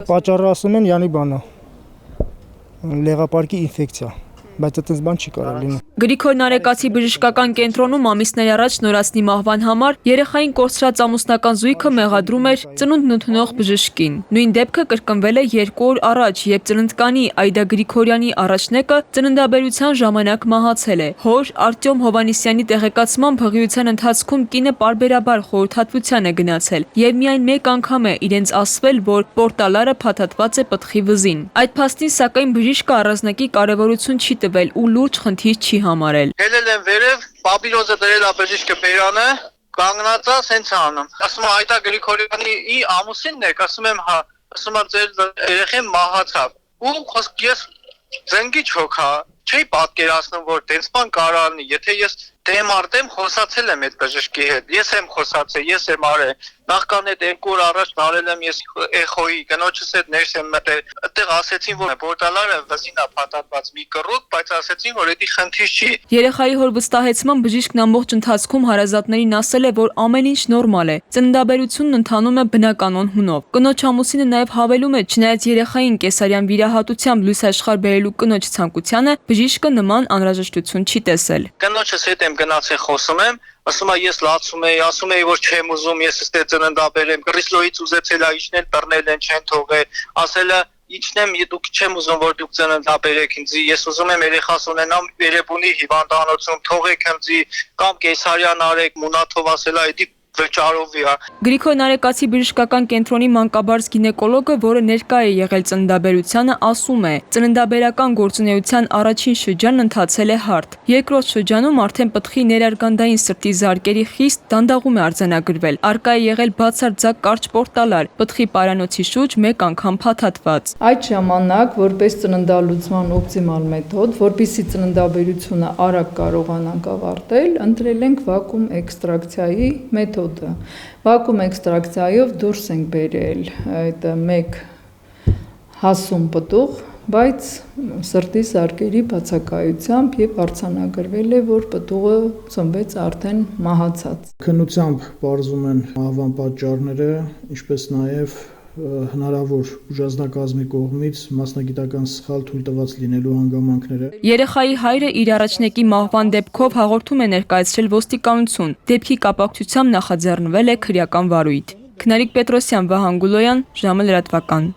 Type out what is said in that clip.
Պատճառը ասում են յանի բանա, լեղապարկի ինֆեկցիա, բայց այդպես բան չի կարող լինել։ Գրիգոր Նարեկացի բժշկական կենտրոնում ամիսներ առաջ Նորածնի մահվան համար երեխային կորցրած ամուսնական զույգը մեղադրում էր ծնունդն ընդունող բժշկին։ Նույն դեպքը կրկնվել է 2 օր առաջ, երբ ծննդկանի Այդա Գրիգորյանի առաջնեկը ծննդաբերության ժամանակ մահացել է։ Հոր Արտյոմ Հովհաննիսյանի տեղեկացմամբ հղիության ընթացքում կինը պարբերաբար խորհրդատվության է գնացել եւ միայն մեկ անգամ է իրենց ասվել, որ պորտալարը փաթաթված է պտղի վզին։ Այդ փաստին սակայն բժիշկը առանձնակի կարևորություն չի տվել ու լուրջ խնդիր չի համարել։ Ելել եմ վերև, պապիրոզը դրել է բժիշկը բերանը, կանգնած է, սենց է անում։ Ասում է Այդա Գրիգորյանի ամուսինն եք, ասում եմ հա, ասում է ձեր երեխեն մահացավ։ Ու խոսք ես զենգի չոքա, չի պատկերացնում, որ տենց բան կարող լինի, եթե ես դեմ արդեմ խոսացել եմ այդ բժշկի հետ, ես եմ խոսացել, ես եմ արել, նախքան այդ 2 օր առաջ նարել եմ ես էխոյի, կնոջս հետ ներս եմ մտել, այդտեղ ասեցին, որ պորտալարը վզին է փաթաթված մի կռուկ, բայց ասեցին, որ դա խնդիր չի։ Երեխայի հոր վստահեցման բժիշկն ամբողջ ընթացքում հարազատներին ասել է, որ ամեն ինչ նորմալ է, ծննդաբերությունն ընթանում է բնականon հունով։ Կնոջ ամուսինը նաև հավելում է, չնայած երեխային կեսարյան վիրահատությամբ լույս աշխարհ բերելու կնոջ ցանկությանը, բժիշկը նման անհրաժեշտություն չի տեսել։ Կնոջս հետ եմ գնացել խոսում եմ, ասում է ես լացում էի, ասում էի որ չեմ ուզում, ես ստե ծննդաբերեմ, Կրիսլոյից ուզեցել է իջնել, բռնել են, չեն թողել, ասել է իջնեմ, դուք չեմ ուզում որ դուք ծննդաբերեք ինձ, ես ուզում եմ երեխաս ունենամ Երևանի հիվանդանոցում, թողեք ինձ կամ կեսարյան արեք, մունաթով ասել է, դա վճարովի է։ Գրիգոր Նարեկացի բժշկական կենտրոնի մանկաբարձ գինեկոլոգը, որը ներկա է եղել ծննդաբերությանը, ասում է, ծննդաբերական գործունեության առաջին շրջանն ընթացել է հարթ։ Երկրորդ շրջանում արդեն պտղի ներարգանդային սրտի զարկերի խիստ դանդաղում է արձանագրվել։ Արկա է եղել բացարձակ կարճ պորտալար, պտղի պարանոցի շուրջ մեկ անգամ փաթաթված։ Այդ ժամանակ, որպես ծննդալուծման օպտիմալ մեթոդ, որպեսզի ծննդաբերությունը արագ կարողանանք ավարտել, ընտրել ենք վակուում էքստրակցիայի մեթոդ։ Վակուում էքստրակցիայով դուրս ենք բերել այդ մեկ հասուն պտուղ, բայց սրտի զարկերի բացակայությամբ եւ արձանագրվել է, որ պտուղը ծնվեց արդեն մահացած։ Քննությամբ պարզվում են մահվան պատճառները, ինչպես նաեւ հնարավոր ուժազդակազմի կողմից մասնագիտական սխալ թույլ տված լինելու հանգամանքները։ Երեխայի հայրը իր առաջնեկի մահվան դեպքով հաղորդում է ներկայացրել ոստիկանություն։ Դեպքի կապակցությամբ նախաձեռնվել է քրեական վարույթ։ Քնարիկ Պետրոսյան, Վահան Գուլոյան, ժամը լրատվական։